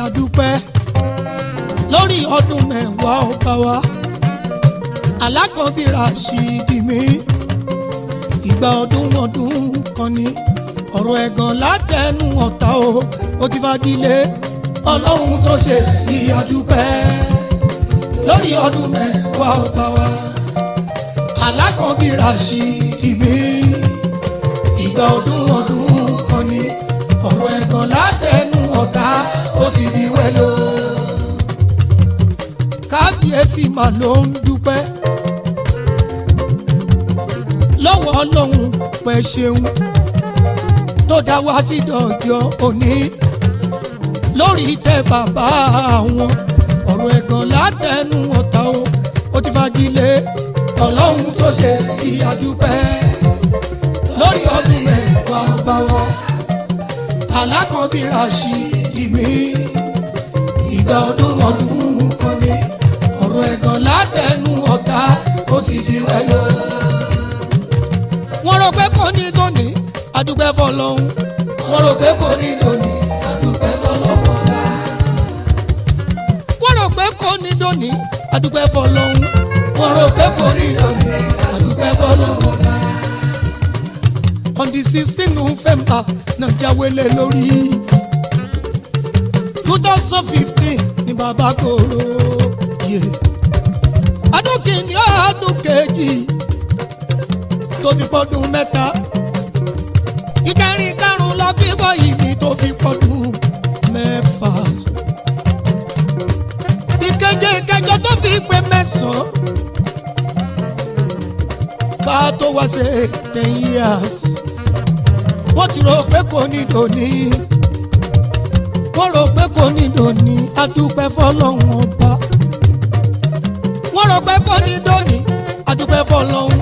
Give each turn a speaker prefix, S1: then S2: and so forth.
S1: àdúpẹ́ lórí ọdún mẹ́wàá ọba wa alákọ̀ọ́bí Rashidi mi ìgbà ọdún kan ní ọ̀rọ̀ ẹ̀gàn látẹnu ọ̀tá ó ti fagilé ọlọ́run tó ṣe ìyàdúpẹ́ lórí ọdún mẹ́wàá ọba wa alákọ̀ọ́bí Rashidi mi ìgbà ọdún kan ní ọ̀rọ̀ ẹ̀gàn látẹnu ọ̀tá ó ti di wẹ́lò kábíyèsí mà ló ń dúpẹ́ lọ́wọ́ ọlọ́run pẹ̀ ṣeun tó dá wá sí dọ̀jọ́ òní lórí ìtẹ́ bàbá àwọn ọ̀rọ̀ ẹ̀gàn látẹnu ọ̀tá ó ti fagilé ọlọ́run tó ṣe ìyàdúpẹ́ lórí ọdún mẹ́wàá ọba wa alákọ̀ọ́bí Rashidi mi ìgbà ọdún kan ní ọ̀rọ̀ ẹ̀gàn látẹnu ọ̀tá ó ti di wẹ́lò. wọ́n rò pé kò ní dòní adúpẹ́ fọlọ́hún wọ́n rò pé kò ní dòní adúpẹ́ fọlọ́hún ọba. wọ́n rò pé kò ní dòní adúpẹ́ fọlọ́hún wọ́n rò pé kò ní dòní adúpẹ́ fọlọ́hún ọba. On the 16th November náà jáwélé lórí 2015 ní bàbá kòró ọdún kìíní ọdún kejì tó fi pọ́dún mẹ́ta ìkẹrin karùn lọ fi bọ́ ìmí tó fi pọ́dún mẹ́fà ìkeje ìkẹjọ tó fi pé mẹ́sàn-án ká tó wá ṣe 10 years wọ́n ti rò pé kò ní dòní wọ́n rò pé kò ní dòní adúpẹ́ fọlọ́hún ọba wọ́n rò pé kò ní dòní adúpẹ́ fọlọ́hún